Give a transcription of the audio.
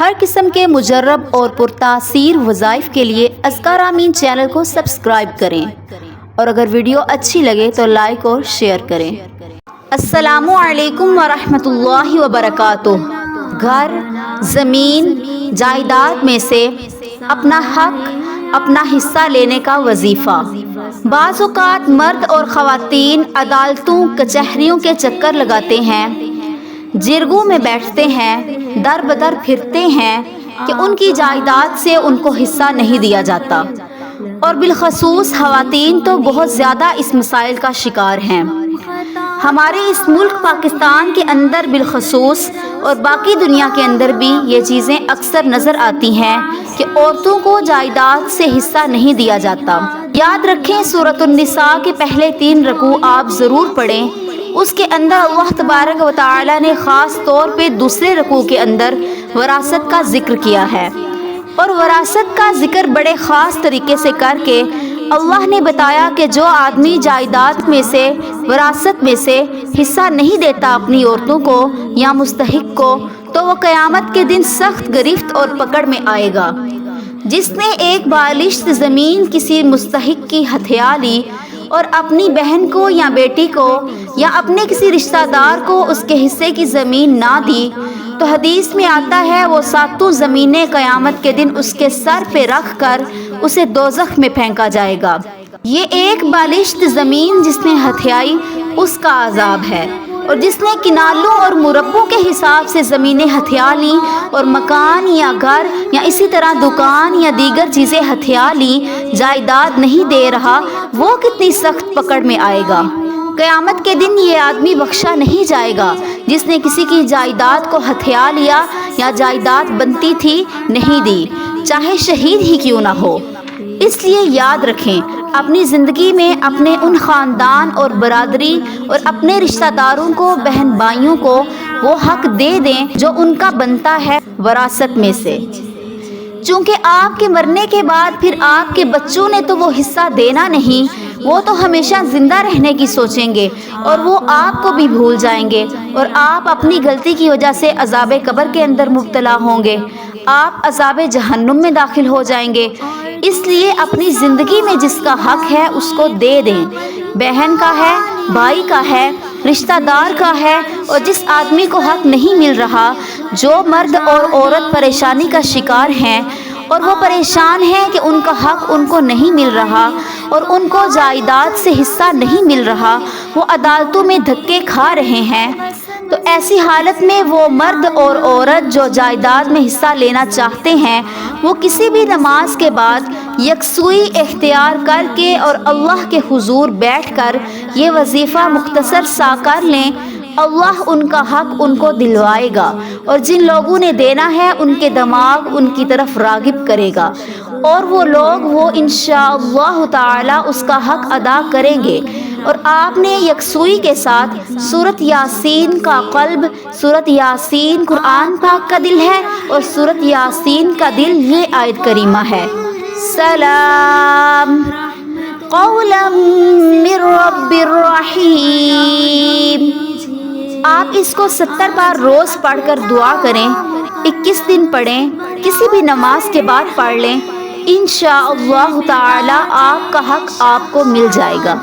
ہر قسم کے مجرب اور پرتاثیر وظائف کے لیے اذکار آمین چینل کو سبسکرائب کریں اور اگر ویڈیو اچھی لگے تو لائک اور شیئر کریں۔ السلام علیکم ورحمۃ اللہ وبرکاتہ۔ گھر، زمین، جائیداد میں سے اپنا حق، اپنا حصہ لینے کا وظیفہ۔ بعض اوقات مرد اور خواتین عدالتوں، کچہریوں کے چکر لگاتے ہیں، جرگوں میں بیٹھتے ہیں، در بدر پھرتے ہیں کہ ان کی جائیداد سے ان کو حصہ نہیں دیا جاتا، اور بالخصوص خواتین تو بہت زیادہ اس مسائل کا شکار ہیں۔ ہمارے اس ملک پاکستان کے اندر بالخصوص اور باقی دنیا کے اندر بھی یہ چیزیں اکثر نظر آتی ہیں کہ عورتوں کو جائیداد سے حصہ نہیں دیا جاتا۔ یاد رکھیں، سورۃ النساء کے پہلے 3 رکوع آپ ضرور پڑھیں۔ اس کے اندر اللہ تبارک و تعالی نے خاص طور پہ دوسرے رکوع کے اندر وراثت کا ذکر کیا ہے، اور وراثت کا ذکر بڑے خاص طریقے سے کر کے اللہ نے بتایا کہ جو آدمی جائیداد میں سے، وراثت میں سے حصہ نہیں دیتا اپنی عورتوں کو یا مستحق کو، تو وہ قیامت کے دن سخت گرفت اور پکڑ میں آئے گا۔ جس نے ایک بالشت زمین کسی مستحق کی ہتھیا لی اور اپنی بہن کو یا بیٹی کو یا اپنے کسی رشتہ دار کو اس کے حصے کی زمین نہ دی، تو حدیث میں آتا ہے وہ 7 زمینیں قیامت کے دن اس کے سر پہ رکھ کر اسے دوزخ میں پھینکا جائے گا۔ یہ ایک بالشت زمین جس نے ہتھیائی اس کا عذاب ہے، اور جس نے کنالوں اور مربوں کے حساب سے زمینیں ہتھیا لیں اور مکان یا گھر یا اسی طرح دکان یا دیگر چیزیں ہتھیا لیں، جائیداد نہیں دے رہا، وہ کتنی سخت پکڑ میں آئے گا۔ قیامت کے دن یہ آدمی بخشا نہیں جائے گا جس نے کسی کی جائیداد کو ہتھیا لیا یا جائیداد بنتی تھی نہیں دی، چاہے شہید ہی کیوں نہ ہو۔ اس لیے یاد رکھیں، اپنی زندگی میں اپنے ان خاندان اور برادری اور اپنے رشتہ داروں کو، بہن بھائیوں کو وہ حق دے دیں جو ان کا بنتا ہے وراثت میں سے، چونکہ آپ کے مرنے کے بعد پھر آپ کے بچوں نے تو وہ حصہ دینا نہیں، وہ تو ہمیشہ زندہ رہنے کی سوچیں گے اور وہ آپ کو بھی بھول جائیں گے، اور آپ اپنی غلطی کی وجہ سے عذاب قبر کے اندر مبتلا ہوں گے، آپ عذاب جہنم میں داخل ہو جائیں گے۔ اس لیے اپنی زندگی میں جس کا حق ہے اس کو دے دیں، بہن کا ہے، بھائی کا ہے، رشتہ دار کا ہے، اور جس آدمی کو حق نہیں مل رہا، جو مرد اور عورت پریشانی کا شکار ہیں اور وہ پریشان ہیں کہ ان کا حق ان کو نہیں مل رہا اور ان کو جائیداد سے حصہ نہیں مل رہا، وہ عدالتوں میں دھکے کھا رہے ہیں، تو ایسی حالت میں وہ مرد اور عورت جو جائیداد میں حصہ لینا چاہتے ہیں، وہ کسی بھی نماز کے بعد یکسوئی اختیار کر کے اور اللہ کے حضور بیٹھ کر یہ وظیفہ مختصر سا کر لیں، اللہ ان کا حق ان کو دلوائے گا، اور جن لوگوں نے دینا ہے ان کے دماغ ان کی طرف راغب کرے گا، اور وہ لوگ وہ انشاءاللہ تعالی اس کا حق ادا کریں گے۔ اور آپ نے یکسوئی کے ساتھ سورۃ یاسین کا قلب، سورۃ یاسین قرآن پاک کا دل ہے، اور سورۃ یاسین کا دل یہ آیت کریمہ ہے، سلام قولا من رب الرحیم۔ آپ اس کو 70 بار روز پڑھ کر دعا کریں، 21 دن پڑھیں، کسی بھی نماز کے بعد پڑھ لیں، انشاءاللہ تعالی آپ کا حق آپ کو مل جائے گا۔